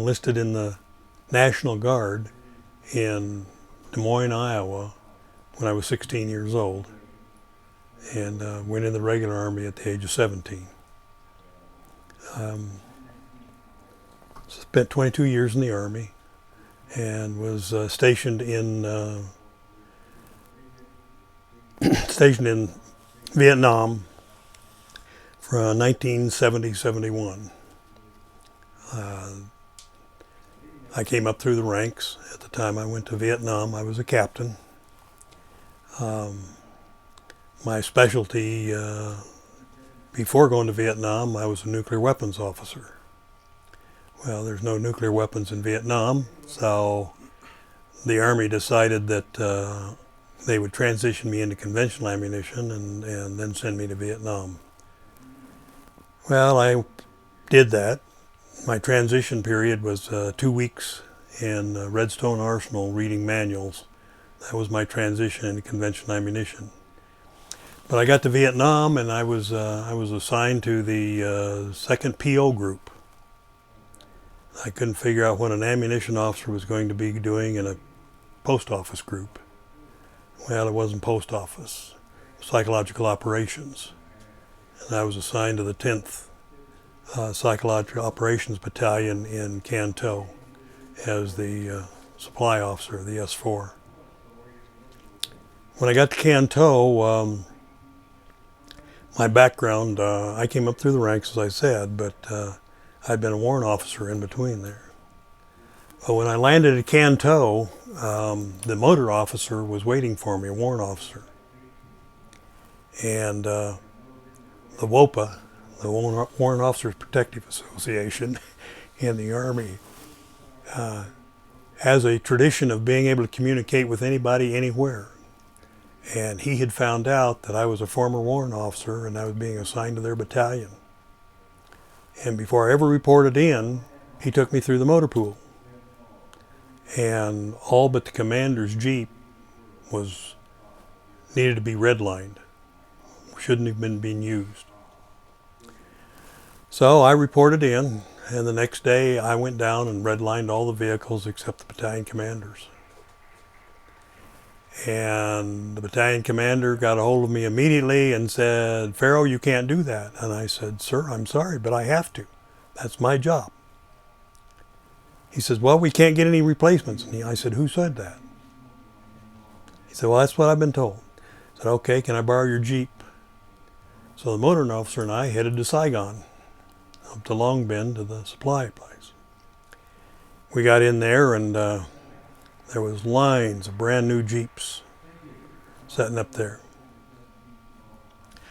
enlisted in the National Guard in Des Moines, Iowa, when I was 16 years old, and went in the regular Army at the age of 17. Spent 22 years in the Army and was stationed in Vietnam from 1970-71. I came up through the ranks. At the time I went to Vietnam, I was a captain. My specialty, before going to Vietnam, I was a nuclear weapons officer. Well, there's no nuclear weapons in Vietnam, so the Army decided that they would transition me into conventional ammunition and then send me to Vietnam. Well, I did that. My transition period was 2 weeks in Redstone Arsenal reading manuals. That was my transition into conventional ammunition. But I got to Vietnam and I was assigned to the 2nd PO group. I couldn't figure out what an ammunition officer was going to be doing in a post office group. Well, it wasn't post office, psychological operations. And I was assigned to the 10th Psychological Operations Battalion in Canton as the supply officer of the S4. When I got to Canton, my background, I came up through the ranks, as I said, but I'd been a warrant officer in between there. But when I landed at Canton, the motor officer was waiting for me, a warrant officer. And the WOPA, the Warrant Officers Protective Association in the Army, has a tradition of being able to communicate with anybody, anywhere. And he had found out that I was a former warrant officer and I was being assigned to their battalion. And before I ever reported in, he took me through the motor pool. And all but the commander's Jeep needed to be redlined. Shouldn't have been being used. So I reported in, and the next day I went down and redlined all the vehicles except the battalion commanders. And the battalion commander got a hold of me immediately and said, "Farrow, you can't do that." And I said, "Sir, I'm sorry, but I have to. That's my job." He says, "Well, we can't get any replacements." And I said, "Who said that?" He said, "Well, that's what I've been told." I said, "Okay, can I borrow your Jeep?" So the motoring officer and I headed to Saigon, up to Long Binh to the supply place. We got in there and there was lines of brand new Jeeps sitting up there.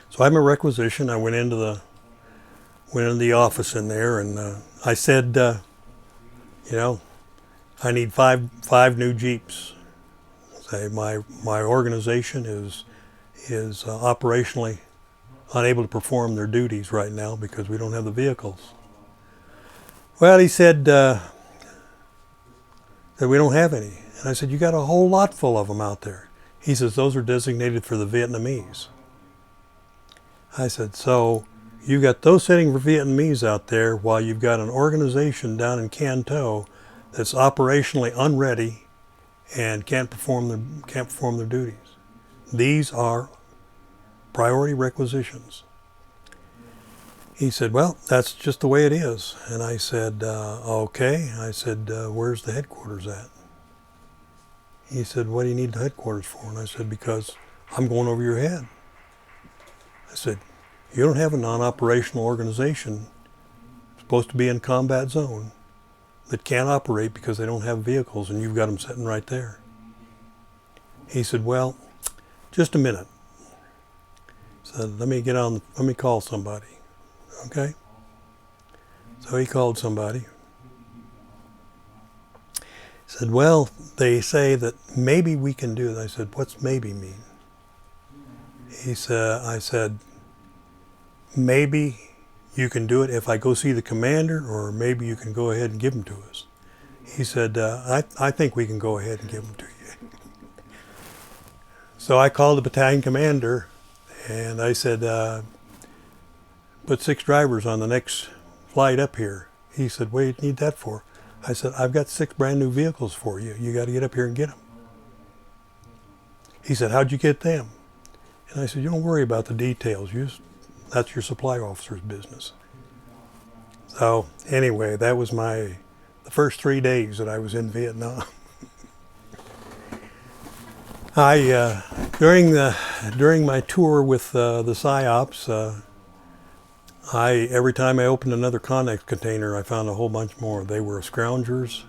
So I had my requisition. I went into the office in there and I said, I need five new Jeeps. Say my organization is operationally unable to perform their duties right now because we don't have the vehicles. Well, he said that we don't have any. And I said, "You got a whole lot full of them out there." He says, "Those are designated for the Vietnamese." I said, "So you got those sitting for Vietnamese out there while you've got an organization down in Canton that's operationally unready and can't perform their duties. These are priority requisitions." He said, "Well, that's just the way it is." And I said, "Okay." I said, "Where's the headquarters at?" He said, "What do you need the headquarters for?" And I said, "Because I'm going over your head." I said, "You don't have a non-operational organization supposed to be in combat zone that can't operate because they don't have vehicles and you've got them sitting right there." He said, "Well, just a minute." He said, let me call somebody. Okay? So he called somebody. He said, "Well, they say that maybe we can do it." I said, "What's maybe mean?" I said, "Maybe you can do it if I go see the commander, or maybe you can go ahead and give them to us." He said, I think we can go ahead and give them to you." So I called the battalion commander and I said, "Put 6 drivers on the next flight up here." He said, "What do you need that for?" I said, I've got 6 brand new vehicles for you. You got to get up here and get them. He said, how'd you get them? And I said, you don't worry about the details. That's your supply officer's business. So anyway, that was the first 3 days that I was in Vietnam. During my tour with the PSYOPs, every time I opened another Connex container, I found a whole bunch more. They were scroungers.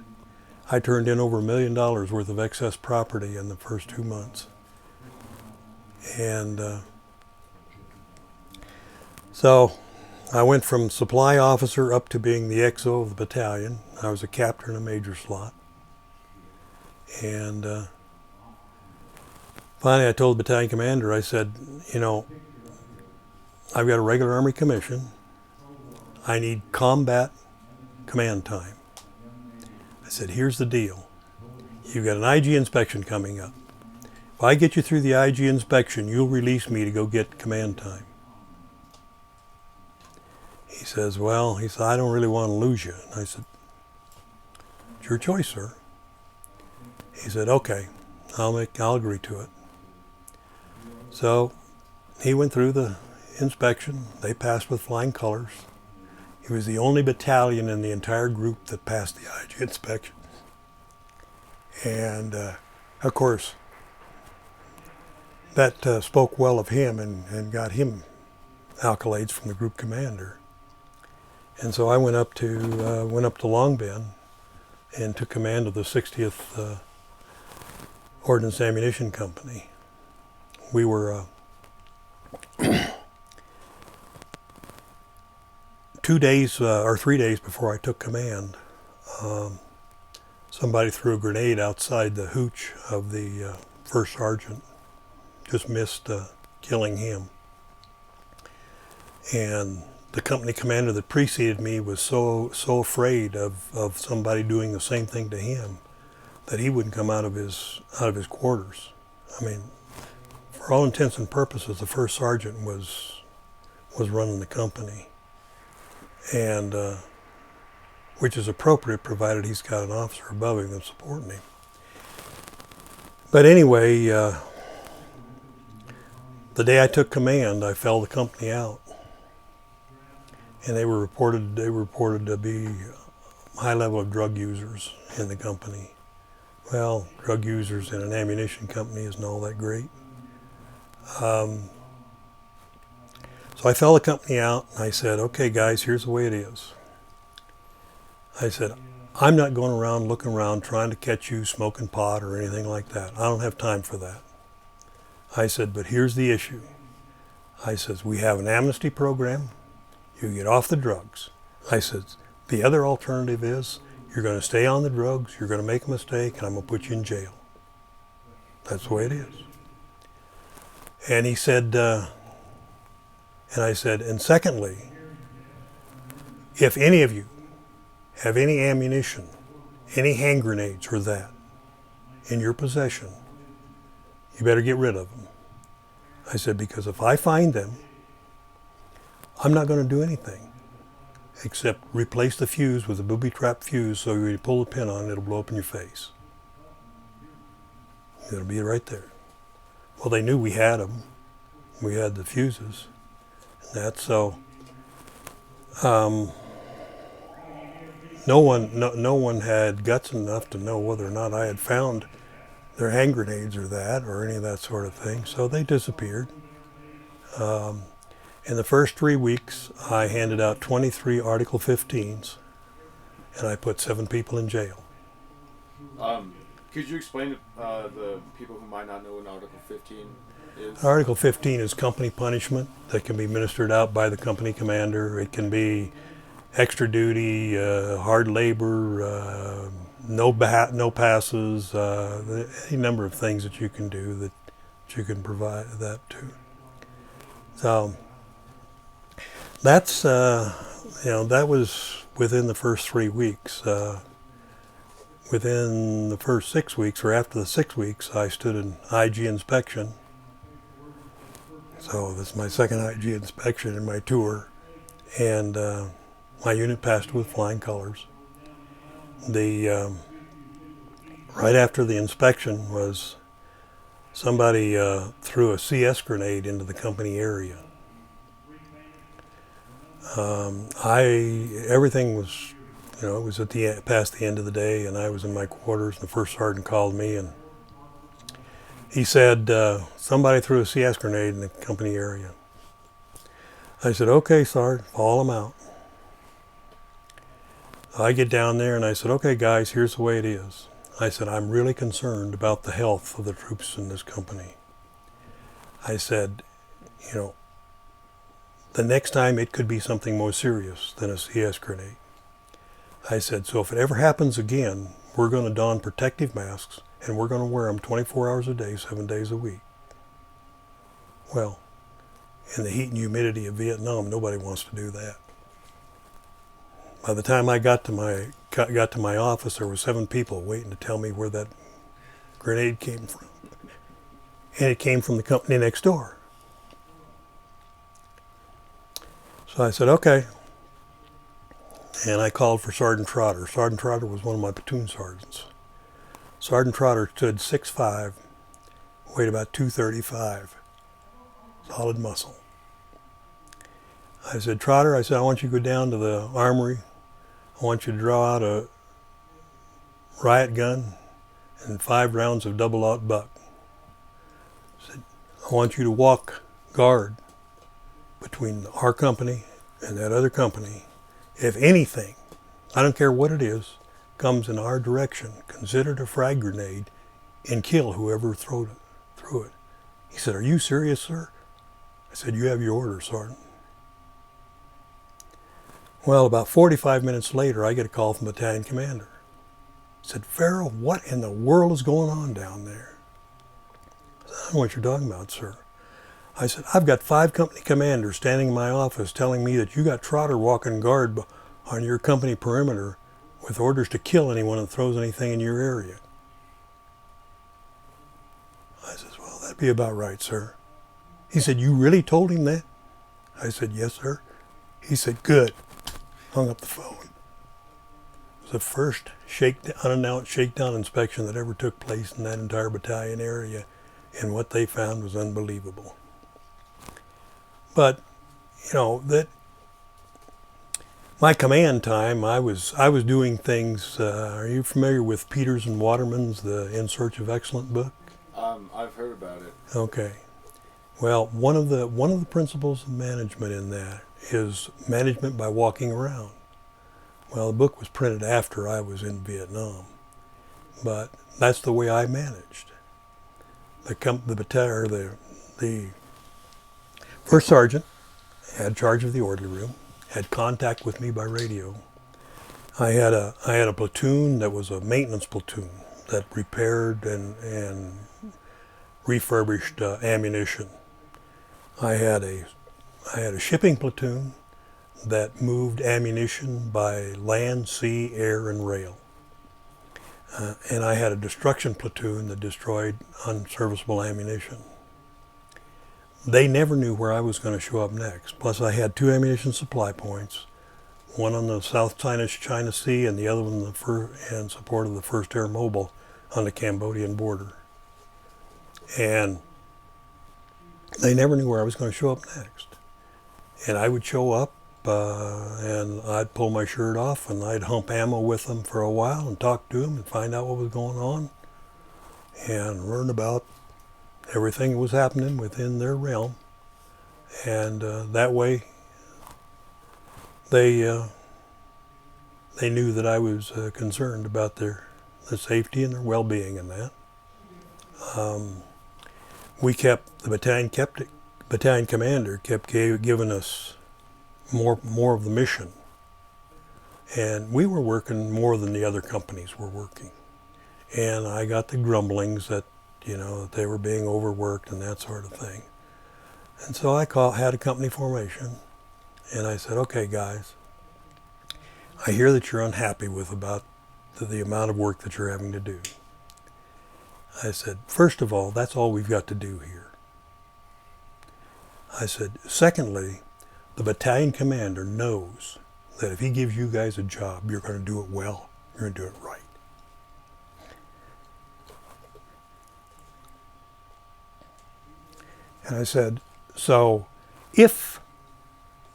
I turned in over $1 million worth of excess property in the first 2 months. And so I went from supply officer up to being the XO of the battalion. I was a captain in a major slot. And finally I told the battalion commander, I said, you know, I've got a regular Army commission. I need combat command time. I said, here's the deal. You've got an IG inspection coming up. If I get you through the IG inspection, you'll release me to go get command time. He says, well, I don't really want to lose you. And I said, it's your choice, sir. He said, okay, I'll agree to it. So he went through the inspection. They passed with flying colors. He was the only battalion in the entire group that passed the IG inspection. And of course, that spoke well of him and got him accolades from the group commander. And so I went up to Long Bend and took command of the 60th Ordnance Ammunition Company. We were 2 days or 3 days before I took command. Somebody threw a grenade outside the hooch of the first sergeant. Just missed killing him. And the company commander that preceded me was so afraid of somebody doing the same thing to him that he wouldn't come out of his quarters. I mean, for all intents and purposes, the first sergeant was running the company, and which is appropriate provided he's got an officer above him that's supporting him. But anyway, the day I took command, I fell the company out, and they were reported to be high level of drug users in the company. Well, drug users in an ammunition company isn't all that great. So I fell the company out, and I said, okay guys, here's the way it is. I said, I'm not going around looking around trying to catch you smoking pot or anything like that. I don't have time for that. I said, but here's the issue. I said, we have an amnesty program. You get off the drugs. I said, the other alternative is you're going to stay on the drugs, you're going to make a mistake, and I'm going to put you in jail. That's the way it is. And he said, and I said, and secondly, if any of you have any ammunition, any hand grenades or that in your possession, you better get rid of them. I said, because if I find them, I'm not going to do anything except replace the fuse with a booby trap fuse, so when you pull the pin on it, it'll blow up in your face. It'll be right there. Well, they knew we had them. We had the fuses. And that's so. No one had guts enough to know whether or not I had found their hand grenades or any of that sort of thing. So they disappeared. In the first 3 weeks, I handed out 23 Article 15s, and I put 7 people in jail. Could you explain to the people who might not know what Article 15 is? Article 15 is company punishment that can be ministered out by the company commander. It can be extra duty, hard labor, no passes, any number of things that you can do that you can provide that to. So that's, that was within the first 3 weeks. Within the first 6 weeks, or after the 6 weeks, I stood in IG inspection. So this is my second IG inspection in my tour, and my unit passed with flying colors. The right after the inspection was somebody threw a CS grenade into the company area. Everything was, it was past the end of the day, and I was in my quarters, and the first sergeant called me, and he said, somebody threw a CS grenade in the company area. I said, okay, Sergeant, haul them out. I get down there and I said, okay, guys, here's the way it is. I said, I'm really concerned about the health of the troops in this company. I said, the next time it could be something more serious than a CS grenade. I said, so if it ever happens again, we're going to don protective masks and we're going to wear them 24 hours a day, 7 days a week. Well, in the heat and humidity of Vietnam, nobody wants to do that. By the time I got to my office, there were 7 people waiting to tell me where that grenade came from. And it came from the company next door. So I said, okay. And I called for Sergeant Trotter. Sergeant Trotter was one of my platoon sergeants. Sergeant Trotter stood 6'5", weighed about 235. Solid muscle. I said, Trotter, I said, I want you to go down to the armory. I want you to draw out a riot gun and 5 rounds of double-aught buck. I said, I want you to walk guard between our company and that other company. If anything, I don't care what it is, comes in our direction, consider it a frag grenade and kill whoever threw it. He said, are you serious, sir? I said, you have your orders, Sergeant. Well, about 45 minutes later, I get a call from the battalion commander. He said, Farrow, what in the world is going on down there? I said, I don't know what you're talking about, sir. I said, I've got 5 company commanders standing in my office telling me that you got Trotter walking guard on your company perimeter with orders to kill anyone that throws anything in your area. I said, well, that'd be about right, sir. He said, you really told him that? I said, yes, sir. He said, good. Hung up the phone. It was the first unannounced shakedown inspection that ever took place in that entire battalion area, and what they found was unbelievable. But, that my command time, I was doing things. Are you familiar with Peters and Waterman's The In Search of Excellent book? I've heard about it. Okay. Well, one of the principles of management in that is management by walking around. Well, the book was printed after I was in Vietnam, but that's the way I managed. The first sergeant had charge of the orderly room, had contact with me by radio. I had a platoon that was a maintenance platoon that repaired and refurbished ammunition. I had a shipping platoon that moved ammunition by land, sea, air, and rail. And I had a destruction platoon that destroyed unserviceable ammunition. They never knew where I was going to show up next. Plus, I had 2 ammunition supply points, one on the South China Sea and the other one in support of the 1st Air Mobile on the Cambodian border. And they never knew where I was going to show up next. And I would show up and I'd pull my shirt off and I'd hump ammo with them for a while and talk to them and find out what was going on and learn about everything that was happening within their realm. And that way they knew that I was concerned about their safety and their well-being in that. The battalion commander kept giving us more of the mission. And we were working more than the other companies were working. And I got the grumblings that, that they were being overworked and that sort of thing. And so I had a company formation, and I said, okay, guys, I hear that you're unhappy about the amount of work that you're having to do. I said, first of all, that's all we've got to do here. I said, secondly, the battalion commander knows that if he gives you guys a job, you're going to do it well. You're going to do it right. And I said, so if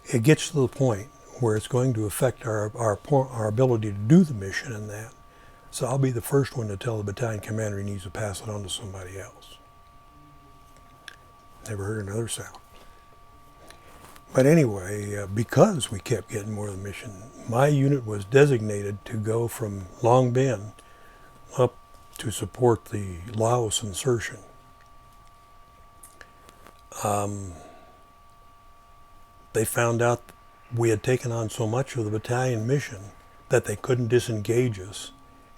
it gets to the point where it's going to affect our ability to do the mission and that, so I'll be the first one to tell the battalion commander he needs to pass it on to somebody else. Never heard another sound. But anyway, because we kept getting more of the mission, my unit was designated to go from Long Bend up to support the Laos insertion. They found out we had taken on so much of the battalion mission that they couldn't disengage us,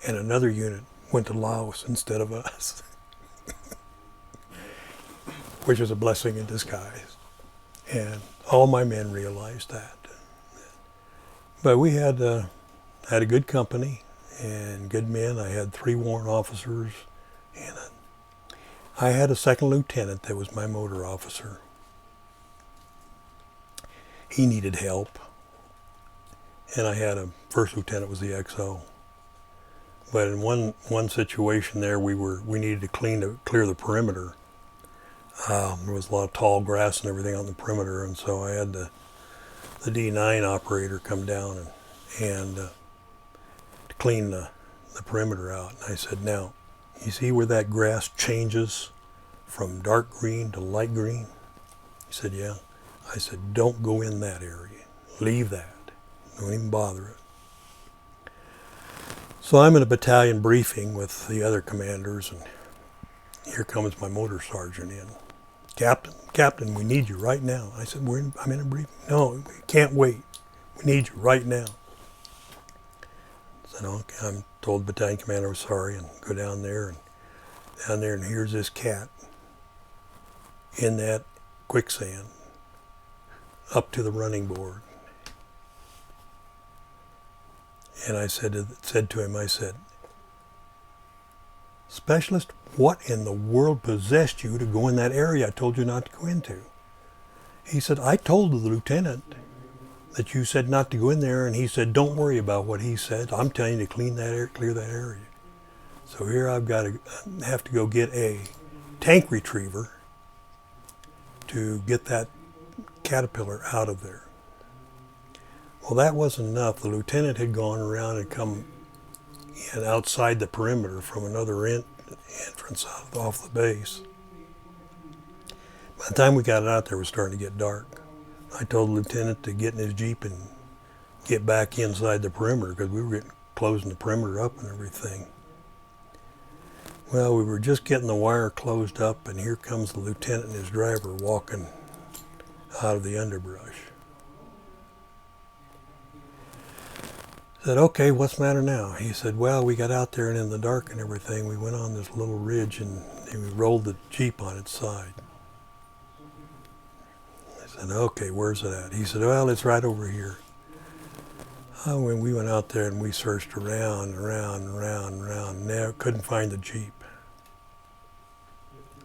and another unit went to Laos instead of us, which was a blessing in disguise. And all my men realized that. But we had a good company and good men. I had 3 warrant officers, and I had a second lieutenant that was my motor officer. He needed help, and I had a first lieutenant was the XO. But in one situation there, we needed to clear the perimeter. There was a lot of tall grass and everything on the perimeter, and so I had the D9 operator come down and to clean the perimeter out. And I said, now, you see where that grass changes from dark green to light green? He said, yeah. I said, don't go in that area. Leave that. Don't even bother it. So I'm in a battalion briefing with the other commanders, and here comes my motor sergeant in. Captain, we need you right now. I said, I'm in a briefing. No, we can't wait. We need you right now. I said, okay. I'm told the battalion commander was sorry, and go down there, and here's this cat in that quicksand up to the running board. And I said to him, I said, Specialist, what in the world possessed you to go in that area I told you not to go into? He said, I told the lieutenant that you said not to go in there, and he said, don't worry about what he said. I'm telling you to clear that area. So here I've got to have to go get a tank retriever to get that caterpillar out of there. Well, that wasn't enough. The lieutenant had gone around and come in outside the perimeter from another entrance off the base. By the time we got it out there, it was starting to get dark. I told the lieutenant to get in his Jeep and get back inside the perimeter because we were closing the perimeter up and everything. Well, we were just getting the wire closed up, and here comes the lieutenant and his driver walking out of the underbrush. I said, okay, what's the matter now? He said, well, we got out there and in the dark and everything, we went on this little ridge and we rolled the Jeep on its side. I said, okay, where's it at? He said, well, it's right over here. When we went out there and we searched around, never couldn't find the Jeep.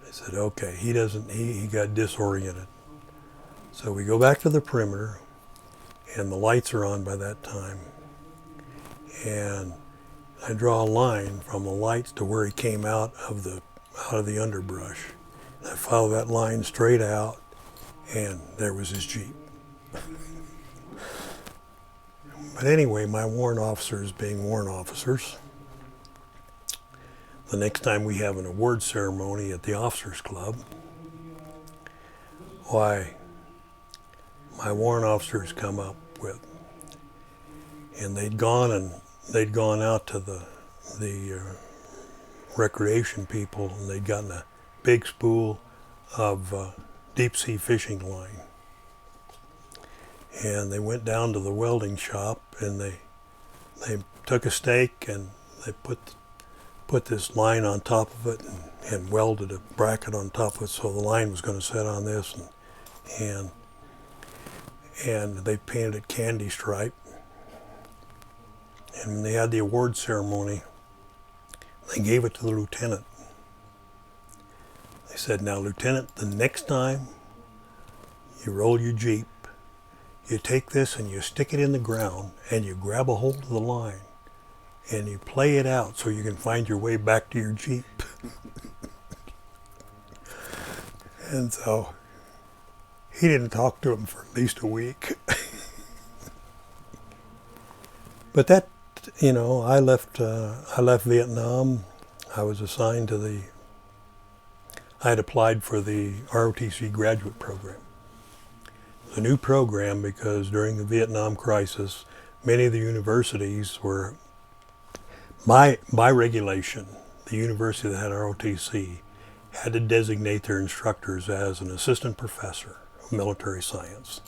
I said, okay, he got disoriented. So we go back to the perimeter, and the lights are on by that time. And I draw a line from the lights to where he came out of the underbrush. And I follow that line straight out, and there was his Jeep. But anyway, my warrant officers being warrant officers, the next time we have an award ceremony at the officers club, why, my warrant officers come up with, and they'd gone out to the recreation people, and they'd gotten a big spool of deep sea fishing line. And they went down to the welding shop, and they took a stake and they put this line on top of it and welded a bracket on top of it so the line was going to set on this, and they painted it candy stripe. And when they had the award ceremony, they gave it to the lieutenant. They said, now, Lieutenant, the next time you roll your Jeep, you take this and you stick it in the ground and you grab a hold of the line and you play it out so you can find your way back to your Jeep. And so he didn't talk to him for at least a week. But that, I left Vietnam. I was assigned to I had applied for the ROTC graduate program. A new program because during the Vietnam crisis, many of the universities were, by regulation, the university that had ROTC had to designate their instructors as an assistant professor of military science.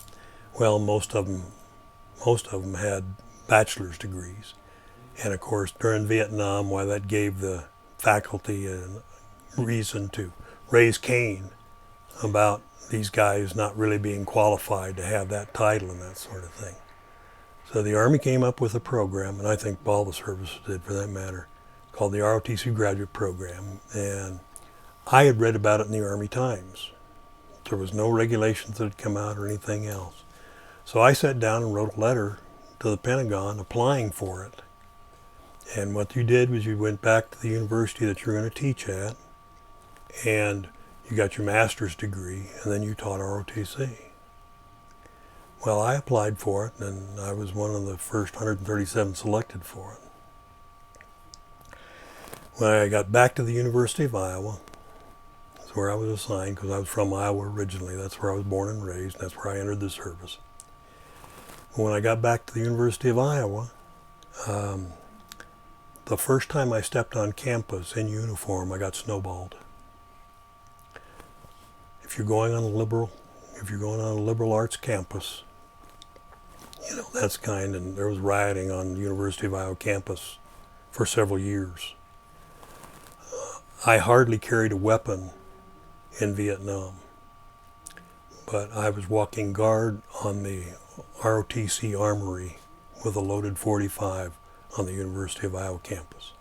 Well, most of them had bachelor's degrees. And of course, during Vietnam, why that gave the faculty a reason to raise Cain about these guys not really being qualified to have that title and that sort of thing. So the Army came up with a program, and I think all the services did for that matter, called the ROTC Graduate Program. And I had read about it in the Army Times. There was no regulations that had come out or anything else. So I sat down and wrote a letter to the Pentagon applying for it. And what you did was you went back to the university that you're going to teach at, and you got your master's degree, and then you taught ROTC. Well, I applied for it, and I was one of the first 137 selected for it. When I got back to the University of Iowa, that's where I was assigned, because I was from Iowa originally. That's where I was born and raised. That's where I entered the service. When I got back to the University of Iowa, the first time I stepped on campus in uniform, I got snowballed. If you're going on a liberal arts campus, that's and there was rioting on the University of Iowa campus for several years. I hardly carried a weapon in Vietnam, but I was walking guard on the ROTC armory with a loaded .45 on the University of Iowa campus.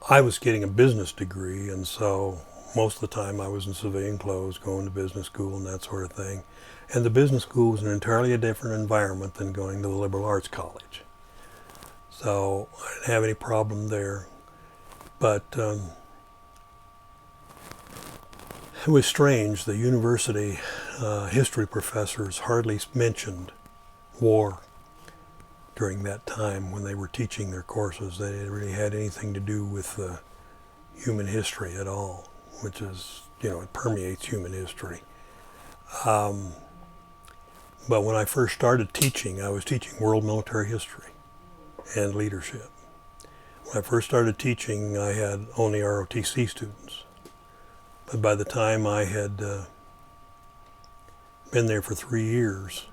I was getting a business degree, and so most of the time I was in civilian clothes, going to business school and that sort of thing. And the business school was an entirely different environment than going to the liberal arts college. So I didn't have any problem there. But it was strange. The university history professors hardly mentioned war during that time when they were teaching their courses. They didn't really had anything to do with human history at all, which is, it permeates human history. But when I first started teaching, I was teaching world military history and leadership. When I first started teaching, I had only ROTC students. But by the time I had been there for 3 years,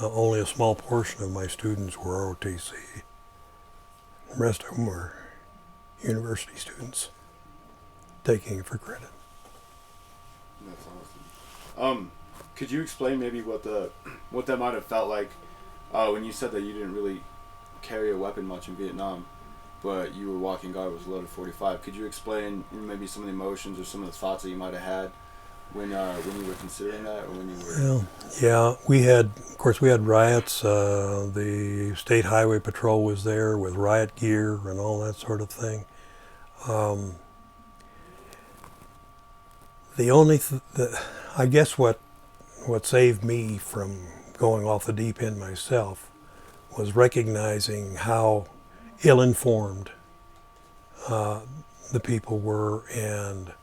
only a small portion of my students were ROTC. The rest of them were university students, taking it for credit. That's awesome. Could you explain maybe what that might have felt like when you said that you didn't really carry a weapon much in Vietnam, but you were walking guard with a loaded .45? Could you explain maybe some of the emotions or some of the thoughts that you might have had when you were considering that, or when you were? Well, yeah, we had riots. The State Highway Patrol was there with riot gear and all that sort of thing. I guess what saved me from going off the deep end myself was recognizing how ill-informed the people were and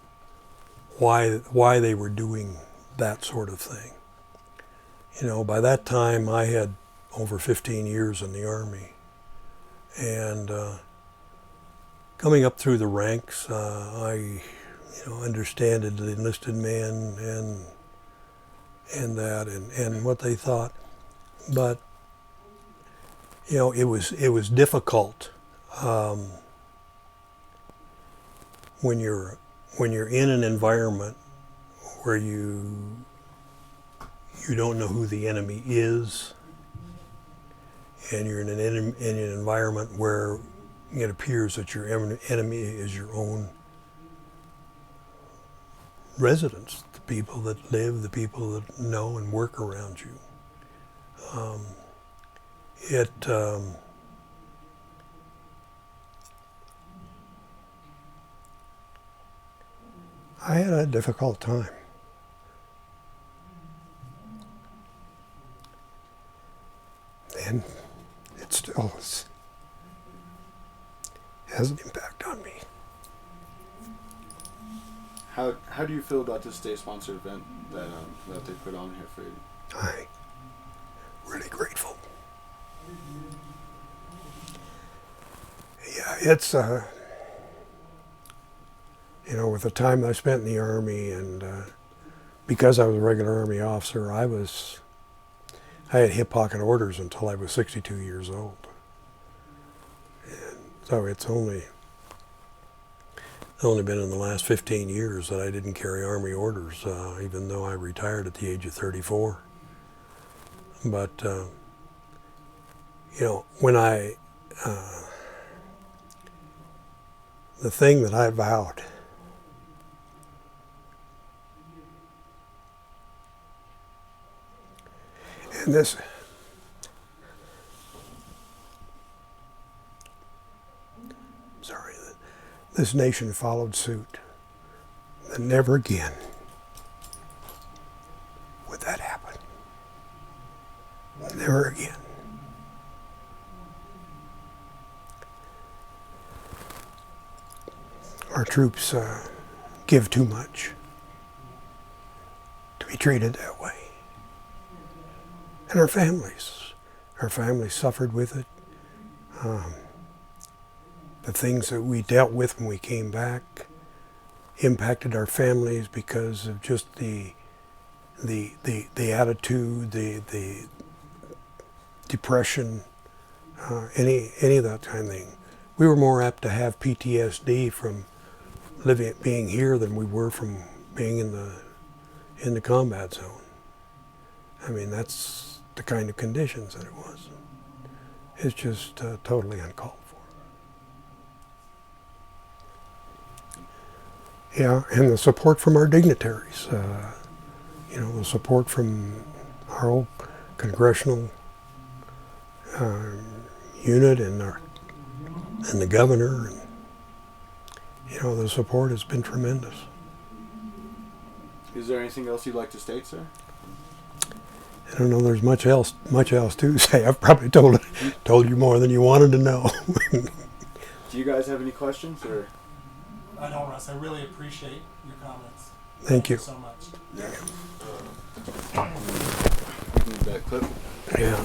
why they were doing that sort of thing. By that time I had over 15 years in the Army, and coming up through the ranks, I understood the enlisted man and what they thought, but it was difficult when you're in an environment where you don't know who the enemy is, and you're in an environment where it appears that your enemy is your own residents, the people that live, the people that know and work around you. It I had a difficult time. And it still has an impact on me. How do you feel about this state-sponsored event that they put on here for you? I'm really grateful. Yeah, it's with the time I spent in the Army, and because I was a regular Army officer, I had hip pocket orders until I was 62 years old. And so it's only been in the last 15 years that I didn't carry Army orders, even though I retired at the age of 34. But, when the thing that I vowed, and this nation followed suit, that never again would that happen. Never again. Our troops give too much to be treated that way. And our families suffered with it. The things that we dealt with when we came back impacted our families because of just the attitude, the depression, any of that kind of thing. We were more apt to have PTSD from being here than we were from being in the combat zone. I mean, that's the kind of conditions that it was. It's just totally uncalled for. Yeah, and the support from our dignitaries, the support from our whole congressional unit and the governor, and the support has been tremendous. Is there anything else you'd like to state, sir? I don't know. There's much else to say. I've probably told you more than you wanted to know. Do you guys have any questions, or? I don't, Russ. I really appreciate your comments. Thank you so much. Yeah. We need that clip. Yeah.